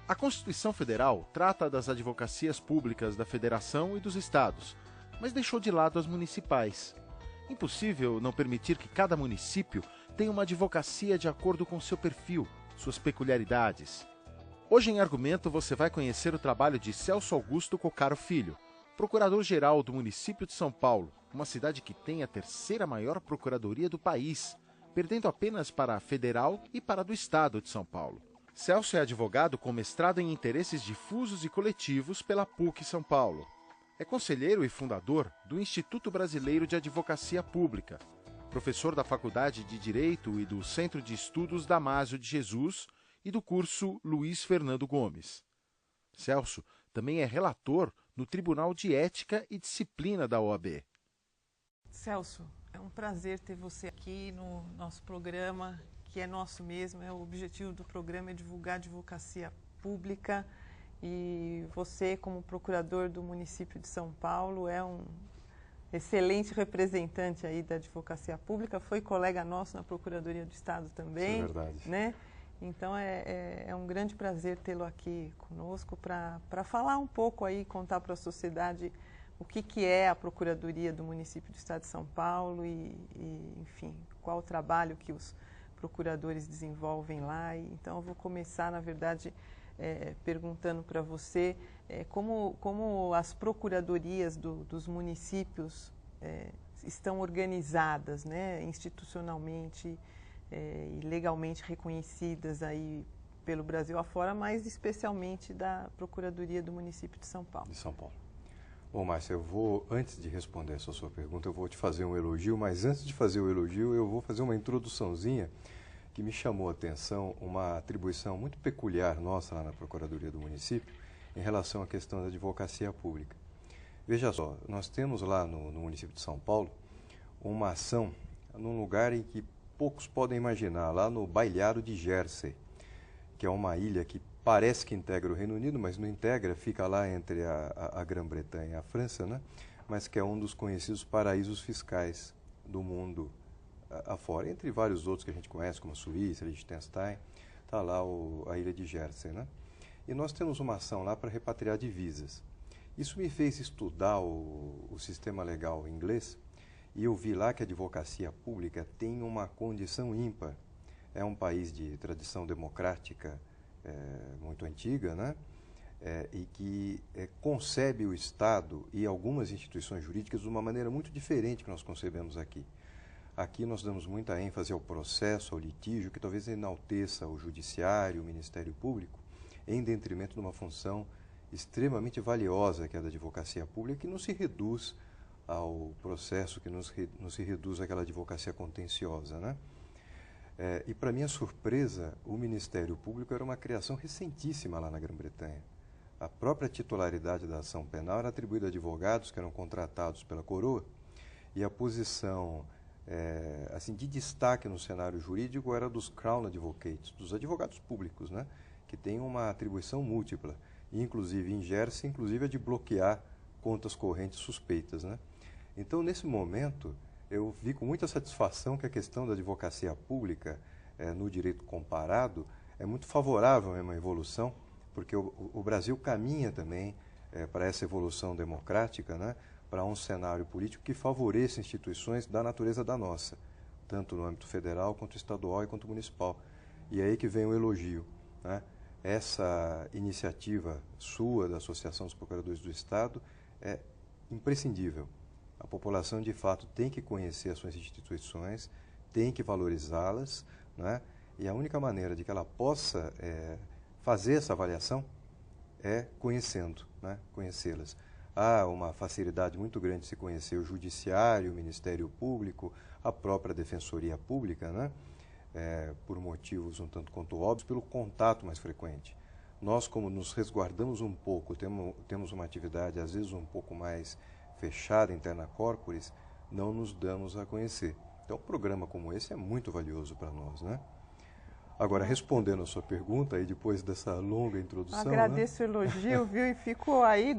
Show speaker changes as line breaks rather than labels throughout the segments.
A Constituição Federal trata das advocacias públicas da Federação e dos estados, mas deixou de lado as municipais. Impossível não permitir que cada município tenha uma advocacia de acordo com seu perfil, suas peculiaridades. Hoje em Argumento você vai conhecer o trabalho de Celso Augusto Coccaro Filho, procurador-geral do município de São Paulo, uma cidade que tem a terceira maior procuradoria do país, perdendo apenas para a federal e para a do estado de São Paulo. Celso é advogado com mestrado em interesses difusos e coletivos pela PUC São Paulo. É conselheiro e fundador do Instituto Brasileiro de Advocacia Pública, professor da Faculdade de Direito e do Centro de Estudos Damásio de Jesus e do curso Luiz Fernando Gomes. Celso também é relator no Tribunal de Ética e Disciplina da OAB.
Celso, é um prazer ter você aqui no nosso programa, que é nosso mesmo. O objetivo do programa é divulgar a advocacia pública e você, como procurador do município de São Paulo, é um excelente representante aí da advocacia pública, foi colega nosso na Procuradoria do Estado também.
Isso é verdade.
Né? Então é um grande prazer tê-lo aqui conosco para falar um pouco aí, contar para a sociedade o que é a Procuradoria do município do Estado de São Paulo e enfim, qual o trabalho que os procuradores desenvolvem lá. Então eu vou começar, na verdade, perguntando para você como as procuradorias dos municípios estão organizadas, né, institucionalmente e legalmente reconhecidas aí pelo Brasil afora, mas especialmente da Procuradoria do município de São Paulo.
De São Paulo. Bom, Márcia, antes de responder essa sua pergunta, eu vou te fazer um elogio, mas antes de fazer o elogio, eu vou fazer uma introduçãozinha que me chamou a atenção, uma atribuição muito peculiar nossa lá na Procuradoria do município em relação à questão da advocacia pública. Veja só, nós temos lá no município de São Paulo uma ação num lugar em que poucos podem imaginar, lá no Bailharo de Jersey, que é uma ilha que parece que integra o Reino Unido, mas não integra, fica lá entre a Grã-Bretanha e a França, né? Mas que é um dos conhecidos paraísos fiscais do mundo afora, entre vários outros que a gente conhece, como a Suíça, Liechtenstein, está lá a ilha de Jersey, né? E nós temos uma ação lá para repatriar divisas. Isso me fez estudar o sistema legal inglês e eu vi lá que a advocacia pública tem uma condição ímpar. É um país de tradição democrática muito antiga, né? E que concebe o Estado e algumas instituições jurídicas de uma maneira muito diferente que nós concebemos aqui. Aqui nós damos muita ênfase ao processo, ao litígio, que talvez enalteça o judiciário, o Ministério Público, em detrimento de uma função extremamente valiosa que é a da advocacia pública, que não se reduz ao processo, que não se reduz àquela advocacia contenciosa, né? E, para minha surpresa, o Ministério Público era uma criação recentíssima lá na Grã-Bretanha. A própria titularidade da ação penal era atribuída a advogados que eram contratados pela coroa e a posição assim, de destaque no cenário jurídico era dos Crown Advocates, dos advogados públicos, né, que têm uma atribuição múltipla, e, inclusive em Jersey, inclusive a de bloquear contas correntes suspeitas, né. Então, nesse momento, eu vi com muita satisfação que a questão da advocacia pública no direito comparado é muito favorável a uma evolução, porque o Brasil caminha também para essa evolução democrática, né, para um cenário político que favoreça instituições da natureza da nossa, tanto no âmbito federal, quanto estadual e quanto municipal. E é aí que vem o elogio, né? Essa iniciativa sua, da Associação dos Procuradores do Estado, é imprescindível. A população, de fato, tem que conhecer as suas instituições, tem que valorizá-las, né? E a única maneira de que ela possa fazer essa avaliação é conhecendo, né? Conhecê-las. Há uma facilidade muito grande de se conhecer o Judiciário, o Ministério Público, a própria Defensoria Pública, né? Por motivos um tanto quanto óbvios, pelo contato mais frequente. Nós, como nos resguardamos um pouco, temos uma atividade às vezes um pouco mais fechada, interna corporis, não nos damos a conhecer. Então, um programa como esse é muito valioso para nós, né? Agora, respondendo a sua pergunta, aí depois dessa longa introdução...
Agradeço, né, o elogio, viu? E fico aí,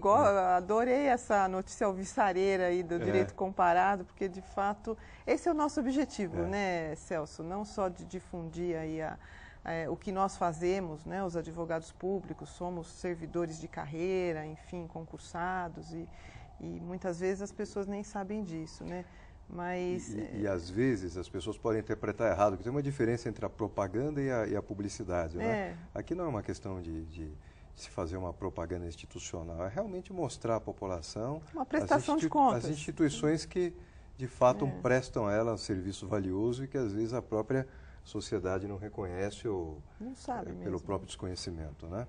adorei essa notícia alvissareira aí do direito comparado, porque, de fato, esse é o nosso objetivo, né, Celso? Não só de difundir aí o que nós fazemos, né, os advogados públicos, somos servidores de carreira, enfim, concursados, e muitas vezes as pessoas nem sabem disso, né? Mas,
e às vezes as pessoas podem interpretar errado, porque tem uma diferença entre a propaganda e a publicidade, né? Aqui não é uma questão de se fazer uma propaganda institucional, é realmente mostrar à população
uma prestação de contas,
as instituições que de fato prestam a ela um serviço valioso e que às vezes a própria sociedade não reconhece ou
não sabe
pelo próprio desconhecimento, né?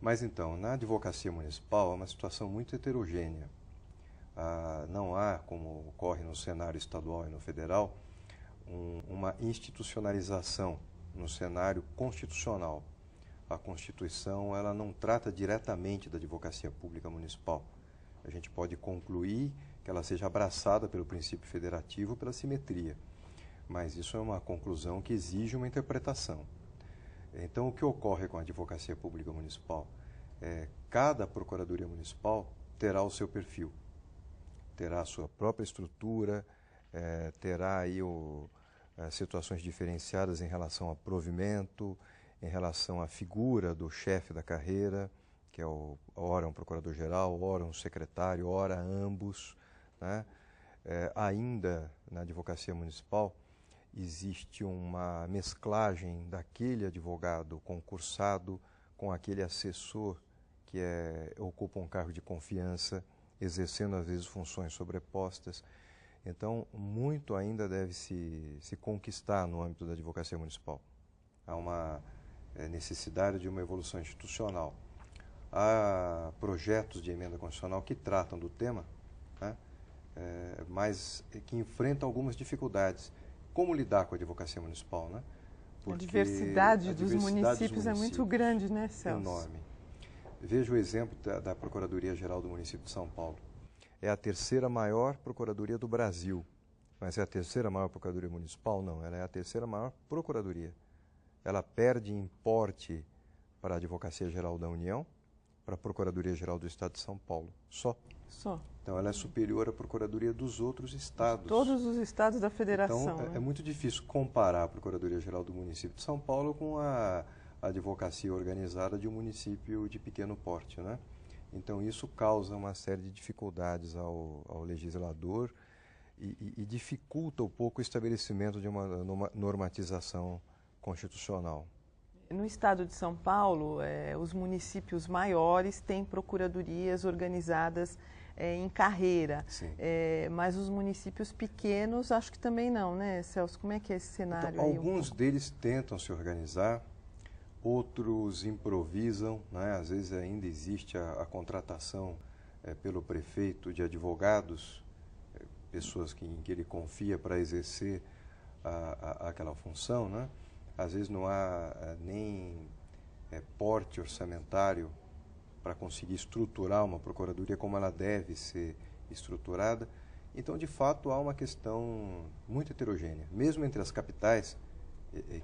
Mas então, na advocacia municipal é uma situação muito heterogênea. Não há, como ocorre no cenário estadual e no federal, uma institucionalização no cenário constitucional. A Constituição ela não trata diretamente da advocacia pública municipal. A gente pode concluir que ela seja abraçada pelo princípio federativo pela simetria, mas isso é uma conclusão que exige uma interpretação. Então, o que ocorre com a advocacia pública municipal? Cada procuradoria municipal terá o seu perfil, terá a sua própria estrutura, terá aí situações diferenciadas em relação a provimento, em relação à figura do chefe da carreira, que é ora um procurador-geral, ora um secretário, ora ambos, né? Ainda na advocacia municipal existe uma mesclagem daquele advogado concursado com aquele assessor que ocupa um cargo de confiança, exercendo às vezes funções sobrepostas. Então, muito ainda deve se conquistar no âmbito da advocacia municipal. Há uma necessidade de uma evolução institucional. Há projetos de emenda constitucional que tratam do tema, né, mas que enfrentam algumas dificuldades. Como lidar com a advocacia municipal, né?
Porque a diversidade dos municípios é muito grande, né, Celso?
Enorme. Veja o exemplo da Procuradoria-Geral do município de São Paulo. É a terceira maior procuradoria do Brasil. Mas é a terceira maior procuradoria municipal? Não, ela é a terceira maior procuradoria. Ela perde em porte para a Advocacia Geral da União, para a Procuradoria-Geral do Estado de São Paulo. Só. Então, ela é superior à Procuradoria dos outros estados.
Todos os estados da federação.
Então,
né?
É muito difícil comparar a Procuradoria-Geral do município de São Paulo com a advocacia organizada de um município de pequeno porte, né? Então, isso causa uma série de dificuldades ao legislador e dificulta um pouco o estabelecimento de uma normatização constitucional.
No estado de São Paulo, os municípios maiores têm procuradorias organizadas em carreira, mas os municípios pequenos acho que também não, né, Celso? Como é que é esse cenário
então,
aí?
Alguns deles tentam se organizar, outros improvisam, né? Às vezes ainda existe a contratação pelo prefeito de advogados, pessoas em que ele confia para exercer aquela função, né? Às vezes não há nem porte orçamentário para conseguir estruturar uma procuradoria como ela deve ser estruturada. Então, de fato, há uma questão muito heterogênea. Mesmo entre as capitais,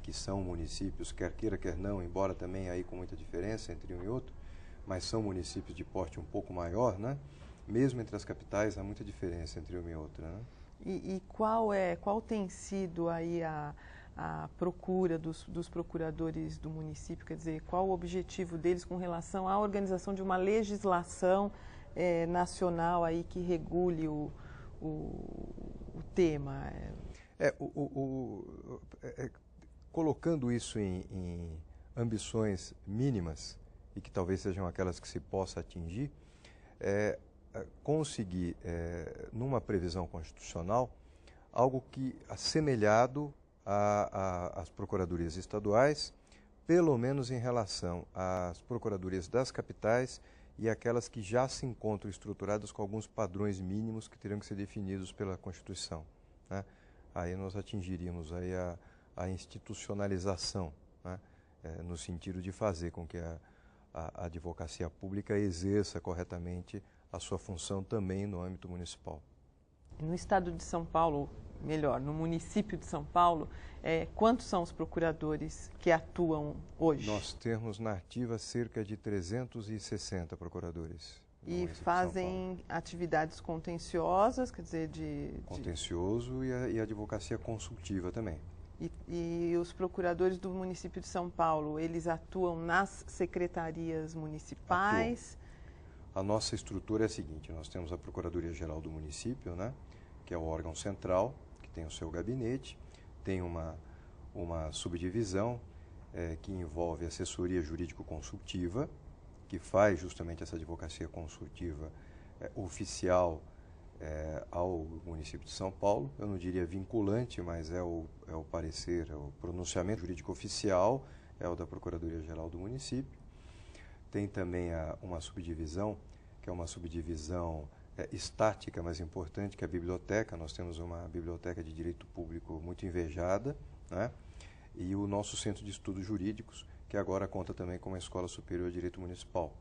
que são municípios, quer queira, quer não, embora também aí com muita diferença entre um e outro, mas são municípios de porte um pouco maior, né? Mesmo entre as capitais há muita diferença entre uma e outra, né?
E qual tem sido aí a procura dos procuradores do município, quer dizer, qual o objetivo deles com relação à organização de uma legislação nacional aí que regule o tema?
Colocando isso em ambições mínimas, e que talvez sejam aquelas que se possa atingir, conseguir, numa previsão constitucional, algo que assemelhado às procuradorias estaduais, pelo menos em relação às procuradorias das capitais e aquelas que já se encontram estruturadas com alguns padrões mínimos que teriam que ser definidos pela Constituição, né? Aí nós atingiríamos aí a institucionalização, né? No sentido de fazer com que a advocacia pública exerça corretamente a sua função também no âmbito municipal.
No estado de São Paulo, melhor, no município de São Paulo, quantos são os procuradores que atuam hoje?
Nós temos na ativa cerca de 360 procuradores.
E fazem atividades contenciosas, quer dizer,
Contencioso e a advocacia consultiva também.
E os procuradores do município de São Paulo, eles atuam nas secretarias municipais?
A nossa estrutura é a seguinte: nós temos a Procuradoria-Geral do município, né, que é o órgão central, que tem o seu gabinete, tem uma subdivisão que envolve assessoria jurídico-consultiva, que faz justamente essa advocacia consultiva oficial ao município de São Paulo. Eu não diria vinculante, mas é o parecer, é o pronunciamento jurídico oficial, é o da Procuradoria-Geral do município. Tem também uma subdivisão, que é uma subdivisão estática, mas importante, que é a biblioteca. Nós temos uma biblioteca de direito público muito invejada, né? E o nosso Centro de Estudos Jurídicos, que agora conta também com uma Escola Superior de Direito Municipal.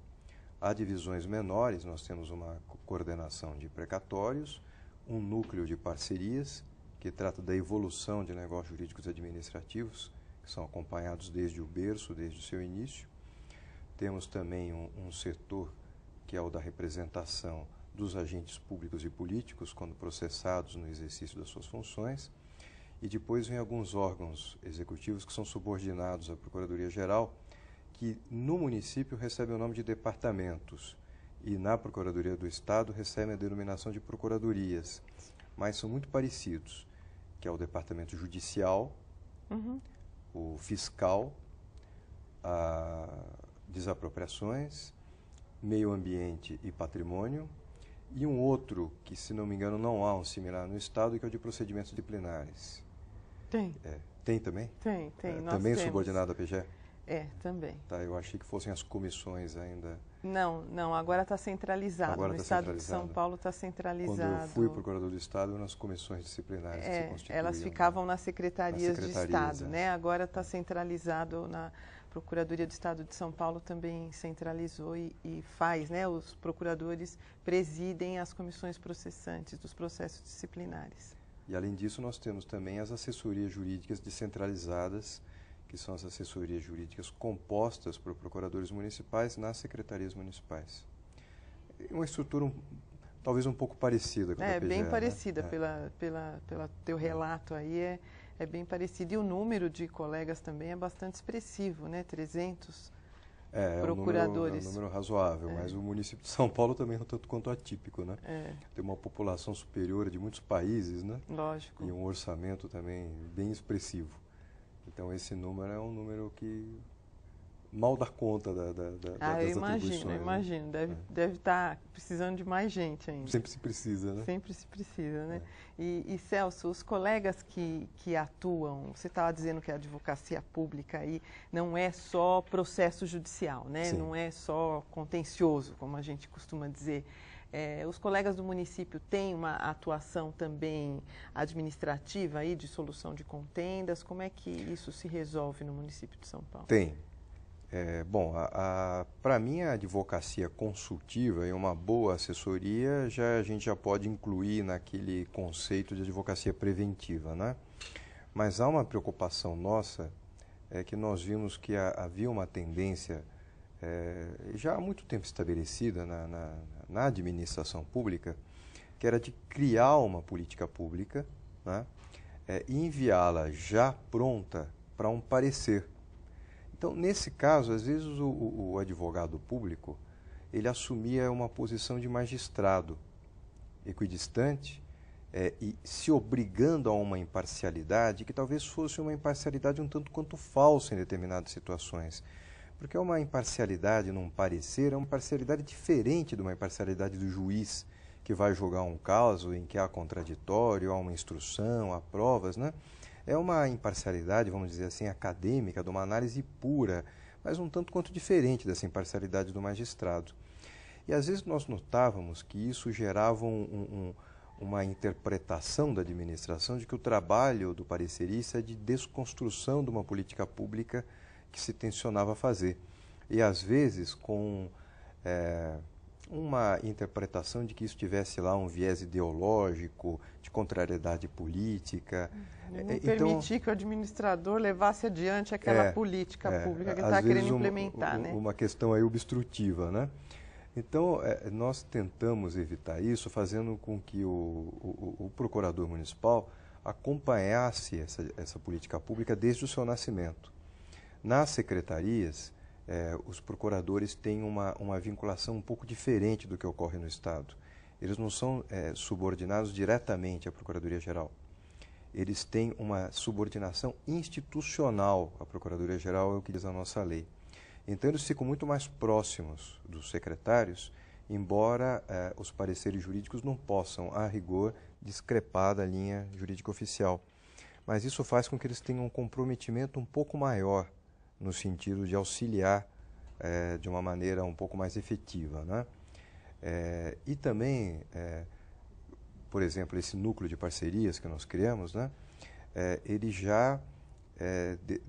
Há divisões menores, nós temos uma coordenação de precatórios, um núcleo de parcerias, que trata da evolução de negócios jurídicos e administrativos, que são acompanhados desde o berço, desde o seu início. Temos também um setor que é o da representação dos agentes públicos e políticos quando processados no exercício das suas funções. E depois vem alguns órgãos executivos que são subordinados à Procuradoria-Geral, que no município recebem o nome de departamentos e na Procuradoria do Estado recebem a denominação de procuradorias, mas são muito parecidos, que é o Departamento Judicial, o Fiscal, a Desapropriações, Meio Ambiente e Patrimônio, e um outro que, se não me engano, não há um similar no Estado, que é o de Procedimentos Disciplinares.
Tem.
Tem também?
Tem.
Também subordinado à PGE?
Também.
Tá, eu achei que fossem as comissões ainda.
Não, agora está centralizado.
Agora
no
tá
Estado
centralizado.
de São Paulo está centralizado.
Quando eu fui procurador do Estado, nas comissões disciplinares que se constituíam.
Elas ficavam nas secretarias de Estado, né? Agora está centralizado na Procuradoria do Estado de São Paulo, também centralizou e faz, né? Os procuradores presidem as comissões processantes dos processos disciplinares.
E além disso, nós temos também as assessorias jurídicas descentralizadas, que são as assessorias jurídicas compostas por procuradores municipais nas secretarias municipais. Uma estrutura talvez um pouco parecida com a da PGE,
bem parecida,
né?
pelo teu relato aí, é bem parecido. E o número de colegas também é bastante expressivo, né? 300 procuradores.
É um número razoável, mas o município de São Paulo também é um tanto quanto atípico, né? Tem uma população superior de muitos países, né?
Lógico.
E um orçamento também bem expressivo. Então, esse número é um número que mal dá conta das atribuições.
Eu imagino. Deve estar precisando de mais gente ainda.
Sempre se precisa, né?
Sempre se precisa, né? E Celso, os colegas que atuam, você estava dizendo que a advocacia pública aí não é só processo judicial, né?
Sim.
Não é só contencioso, como a gente costuma dizer. Os colegas do município têm uma atuação também administrativa aí de solução de contendas? Como é que isso se resolve no município de São Paulo?
Tem. Para mim, a advocacia consultiva e uma boa assessoria a gente já pode incluir naquele conceito de advocacia preventiva, né? Mas há uma preocupação nossa, que nós vimos que havia uma tendência já há muito tempo estabelecida na administração pública, que era de criar uma política pública, né, e enviá-la já pronta para um parecer. Então, nesse caso, às vezes o advogado público ele assumia uma posição de magistrado equidistante e se obrigando a uma imparcialidade que talvez fosse uma imparcialidade um tanto quanto falsa em determinadas situações. Porque uma imparcialidade num parecer é uma imparcialidade diferente de uma imparcialidade do juiz que vai julgar um caso em que há contraditório, há uma instrução, há provas, né? É uma imparcialidade, vamos dizer assim, acadêmica, de uma análise pura, mas um tanto quanto diferente dessa imparcialidade do magistrado. E às vezes nós notávamos que isso gerava uma interpretação da administração de que o trabalho do parecerista é de desconstrução de uma política pública que se tensionava fazer. E às vezes com uma interpretação de que isso tivesse lá um viés ideológico, de contrariedade política.
Não permitir que o administrador levasse adiante aquela política pública que ele está querendo implementar, né?
Uma questão aí obstrutiva, né? Então, nós tentamos evitar isso fazendo com que o procurador municipal acompanhasse essa política pública desde o seu nascimento. Nas secretarias, os procuradores têm uma vinculação um pouco diferente do que ocorre no Estado. Eles não são subordinados diretamente à Procuradoria-Geral. Eles têm uma subordinação institucional à Procuradoria-Geral, é o que diz a nossa lei. Então, eles ficam muito mais próximos dos secretários, embora os pareceres jurídicos não possam, a rigor, discrepar da linha jurídica oficial. Mas isso faz com que eles tenham um comprometimento um pouco maior, no sentido de auxiliar de uma maneira um pouco mais efetiva, né? E também, por exemplo, esse núcleo de parcerias que nós criamos, né? Ele já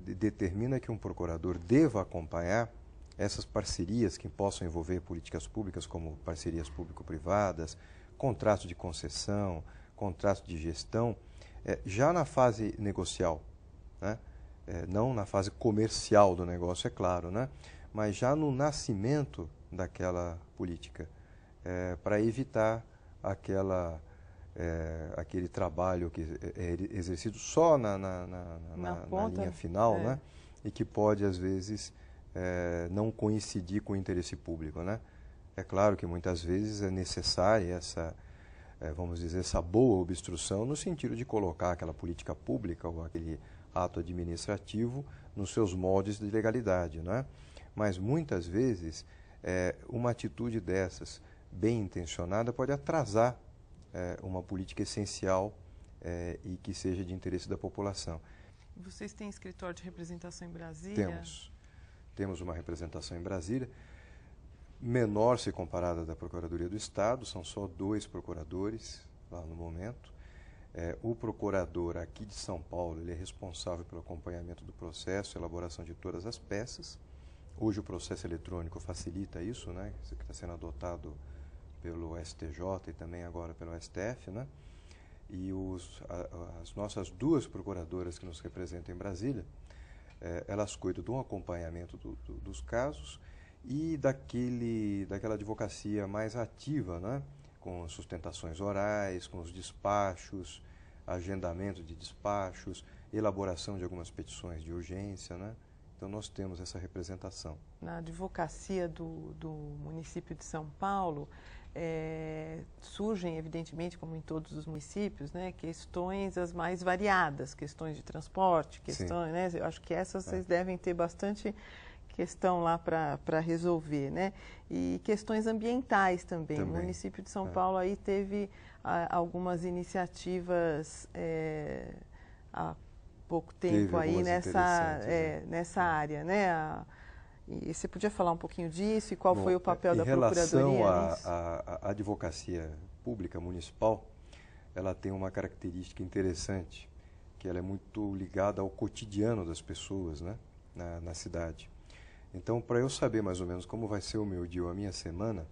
determina que um procurador deva acompanhar essas parcerias que possam envolver políticas públicas, como parcerias público-privadas, contratos de concessão, contratos de gestão, já na fase negocial, né? Não na fase comercial do negócio, é claro, né? Mas já no nascimento daquela política, para evitar aquele trabalho que é exercido só na linha final, né? E que pode, às vezes, não coincidir com o interesse público, né? É claro que muitas vezes é necessária vamos dizer, essa boa obstrução no sentido de colocar aquela política pública ou aquele ato administrativo nos seus moldes de legalidade, né? Mas muitas vezes uma atitude dessas, bem intencionada, pode atrasar uma política essencial e que seja de interesse da população.
Vocês têm escritório de representação em Brasília?
Temos uma representação em Brasília, menor se comparada da Procuradoria do Estado, são só 2 procuradores lá no momento. O procurador aqui de São Paulo, ele é responsável pelo acompanhamento do processo, elaboração de todas as peças. Hoje o processo eletrônico facilita isso, né? Isso que está sendo adotado pelo STJ e também agora pelo STF, né? E as nossas 2 procuradoras que nos representam em Brasília, elas cuidam do acompanhamento dos casos e daquela advocacia mais ativa, né? Com sustentações orais, com os despachos, agendamento de despachos, elaboração de algumas petições de urgência, né? Então, nós temos essa representação.
Na advocacia do município de São Paulo, surgem, evidentemente, como em todos os municípios, né, questões as mais variadas, questões de transporte, questões, né? Eu acho que essas vocês devem ter bastante questão lá para resolver, né? E questões ambientais também. O município de São Paulo aí teve algumas iniciativas há pouco tempo aí nessa área, né? E você podia falar um pouquinho disso e qual foi o papel da Procuradoria?
Em relação à advocacia pública municipal, ela tem uma característica interessante, que ela é muito ligada ao cotidiano das pessoas, né, na cidade. Então, para eu saber mais ou menos como vai ser o meu dia ou a minha semana,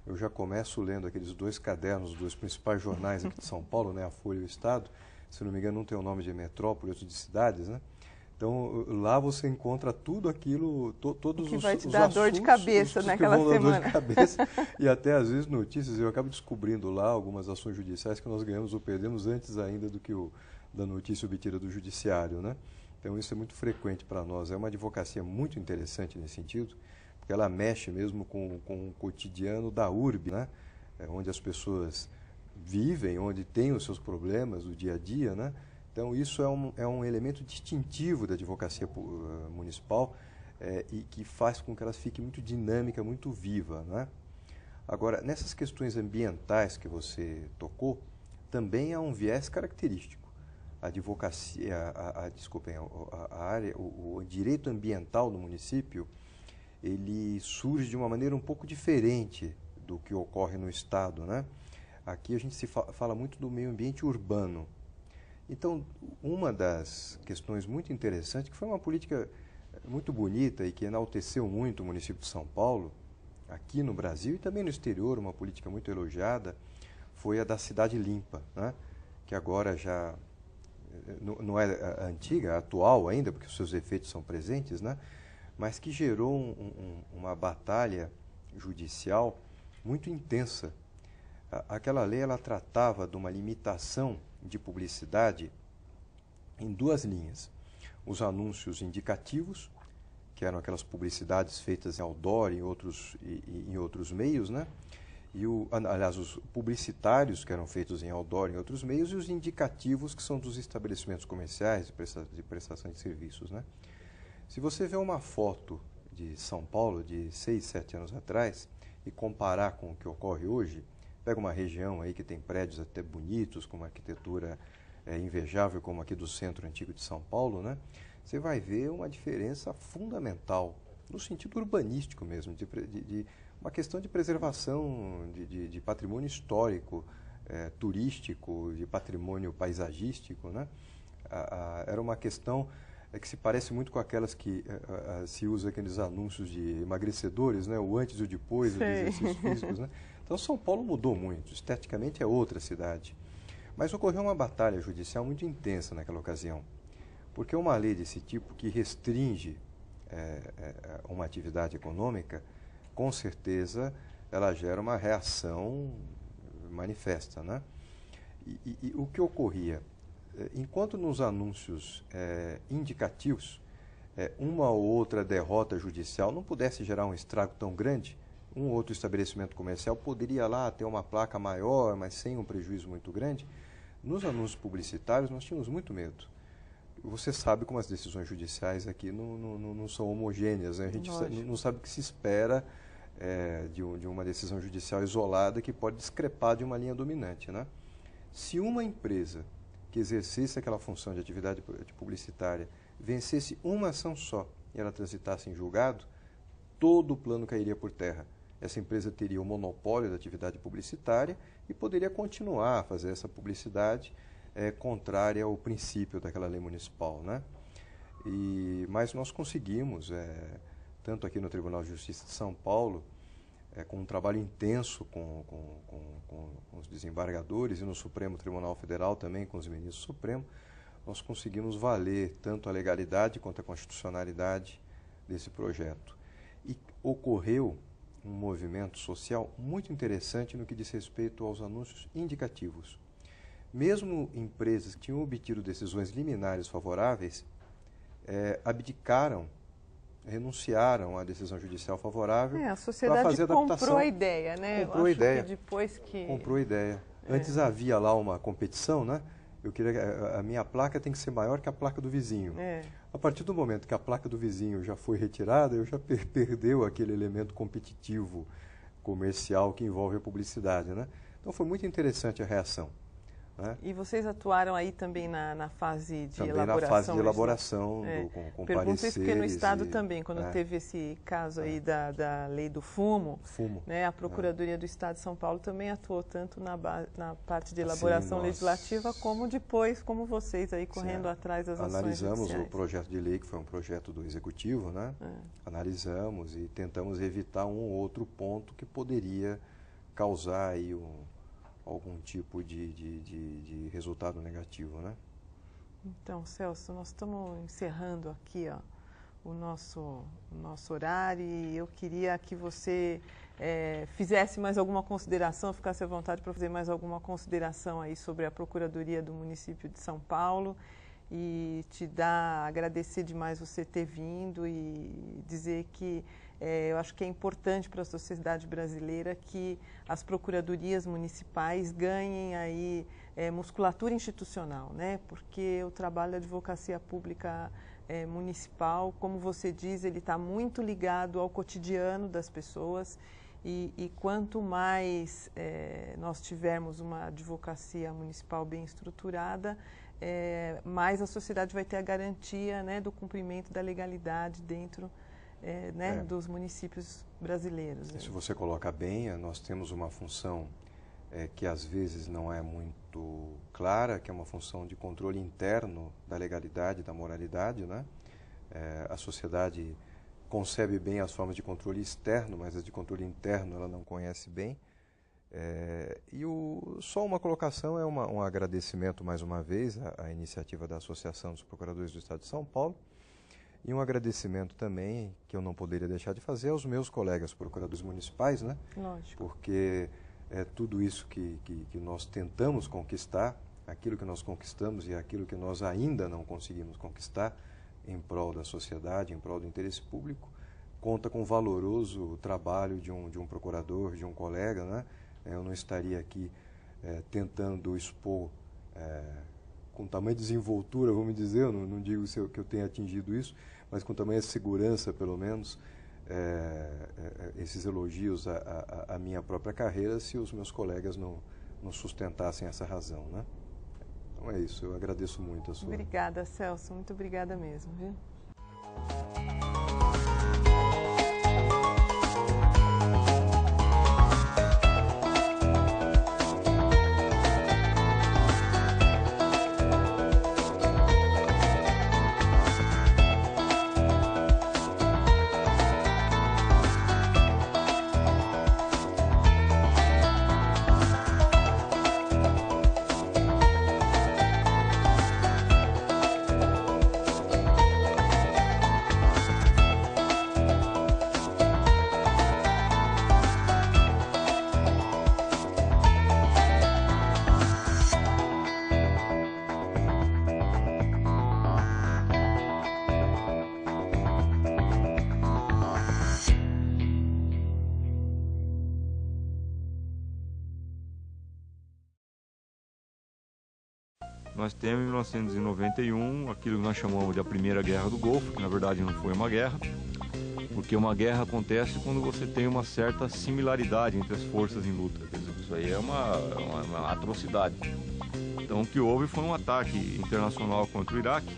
eu já começo lendo aqueles 2 cadernos dos principais jornais aqui de São Paulo, né, a Folha e o Estado. Se não me engano, um tem o nome de metrópole, outro de cidades, né? Então, lá você encontra tudo aquilo, todos os assuntos...
Que vai te dar dor de cabeça naquela semana.
Dor de cabeça, e até, às vezes, notícias. Eu acabo descobrindo lá algumas ações judiciais que nós ganhamos ou perdemos antes ainda do que da notícia obtida do judiciário, né? Então, isso é muito frequente para nós. É uma advocacia muito interessante nesse sentido, porque ela mexe mesmo com o cotidiano da urbe, né? Onde as pessoas vivem, onde têm os seus problemas do dia a dia, né? Então, isso é um elemento distintivo da advocacia municipal e que faz com que ela fique muito dinâmica, muito viva, né? Agora, nessas questões ambientais que você tocou, também há um viés característico. A advocacia, o direito ambiental no município, ele surge de uma maneira um pouco diferente do que ocorre no Estado, né? Aqui a gente fala muito do meio ambiente urbano. Então, uma das questões muito interessantes, que foi uma política muito bonita e que enalteceu muito o município de São Paulo, aqui no Brasil e também no exterior, uma política muito elogiada, foi a da cidade limpa, né? Que agora já não é antiga, é atual ainda, porque os seus efeitos são presentes, né? Mas que gerou uma batalha judicial muito intensa. Aquela lei ela tratava de uma limitação de publicidade em duas linhas. Os anúncios indicativos, que eram aquelas publicidades feitas em outdoor e em outros meios, né? Aliás, os publicitários, que eram feitos em outdoor e em outros meios, e os indicativos, que são dos estabelecimentos comerciais de prestação de serviços, né? Se você vê uma foto de São Paulo de 6, 7 anos atrás e comparar com o que ocorre hoje, pega uma região aí que tem prédios até bonitos, com uma arquitetura invejável, como aqui do centro antigo de São Paulo, né? Você vai ver uma diferença fundamental, no sentido urbanístico mesmo, de uma questão de preservação de patrimônio histórico, turístico, de patrimônio paisagístico, né? Era uma questão que se parece muito com aquelas que se usa aqueles anúncios de emagrecedores, né? O antes e o depois dos exercícios físicos, né? Então, São Paulo mudou muito, esteticamente é outra cidade. Mas ocorreu uma batalha judicial muito intensa naquela ocasião, porque uma lei desse tipo que restringe uma atividade econômica, com certeza ela gera uma reação manifesta, né? E o que ocorria? Enquanto nos anúncios indicativos, uma ou outra derrota judicial não pudesse gerar um estrago tão grande, um ou outro estabelecimento comercial poderia lá ter uma placa maior, mas sem um prejuízo muito grande. Nos anúncios publicitários nós tínhamos muito medo. Você sabe como as decisões judiciais aqui não são homogêneas, né? A gente não sabe o que se espera de uma decisão judicial isolada que pode discrepar de uma linha dominante, né? Se uma empresa que exercesse aquela função de atividade publicitária vencesse uma ação só e ela transitasse em julgado, todo o plano cairia por terra. Essa empresa teria o monopólio da atividade publicitária e poderia continuar a fazer essa publicidade contrária ao princípio daquela lei municipal, né? Mas nós conseguimos, tanto aqui no Tribunal de Justiça de São Paulo, com um trabalho intenso com os desembargadores e no Supremo Tribunal Federal também, com os ministros do Supremo, nós conseguimos valer tanto a legalidade quanto a constitucionalidade desse projeto. E ocorreu um movimento social muito interessante no que diz respeito aos anúncios indicativos. Mesmo empresas que tinham obtido decisões liminares favoráveis, abdicaram, renunciaram à decisão judicial favorável
a sociedade
para fazer adaptação.
Comprou a ideia, né?
Comprou a ideia.
Comprou
a ideia. Antes havia lá uma competição, né? Eu queria a minha placa tem que ser maior que a placa do vizinho. A partir do momento que a placa do vizinho já foi retirada, eu já perdeu aquele elemento competitivo comercial que envolve a publicidade, né? Então foi muito interessante a reação. Né?
E vocês atuaram aí também na fase de
também
elaboração?
Na fase de elaboração, com
Pergunto isso porque no Estado também, quando teve esse caso aí da lei do fumo, né, a Procuradoria do Estado de São Paulo também atuou tanto na parte de elaboração legislativa, como depois, como vocês aí correndo atrás das ações
judiciais. Analisamos o projeto de lei, que foi um projeto do Executivo, né? Analisamos e tentamos evitar um ou outro ponto que poderia causar aí algum tipo de resultado negativo, né?
Então, Celso, nós estamos encerrando aqui o nosso horário e eu queria que você fizesse mais alguma consideração, ficasse à vontade para fazer mais alguma consideração aí sobre a Procuradoria do município de São Paulo e agradecer demais você ter vindo e dizer que eu acho que é importante para a sociedade brasileira que as procuradorias municipais ganhem aí musculatura institucional, né? Porque o trabalho da advocacia pública municipal, como você diz, ele está muito ligado ao cotidiano das pessoas e quanto mais nós tivermos uma advocacia municipal bem estruturada, mais a sociedade vai ter a garantia, né, do cumprimento da legalidade dentro dos municípios brasileiros.
Se você coloca bem, nós temos uma função que às vezes não é muito clara, que é uma função de controle interno da legalidade, da moralidade, né? A sociedade concebe bem as formas de controle externo, mas as de controle interno ela não conhece bem. Só uma colocação, um agradecimento mais uma vez à iniciativa da Associação dos Procuradores do Estado de São Paulo, e um agradecimento também, que eu não poderia deixar de fazer, aos meus colegas procuradores municipais, né?
Lógico.
Porque tudo isso que nós tentamos conquistar, aquilo que nós conquistamos e aquilo que nós ainda não conseguimos conquistar em prol da sociedade, em prol do interesse público, conta com o valoroso trabalho de um procurador, de um colega, né? Eu não estaria aqui tentando expor com tamanha desenvoltura, vamos dizer, eu não digo que eu tenha atingido isso, mas com tamanha segurança, pelo menos, esses elogios à minha própria carreira, se os meus colegas não sustentassem essa razão, né? Então é isso, eu agradeço muito a sua...
Obrigada, Celso, muito obrigada mesmo, viu?
Nós temos em 1991 aquilo que nós chamamos de a Primeira Guerra do Golfo, que na verdade não foi uma guerra, porque uma guerra acontece quando você tem uma certa similaridade entre as forças em luta. Quer dizer, isso aí é uma atrocidade. Então o que houve foi um ataque internacional contra o Iraque,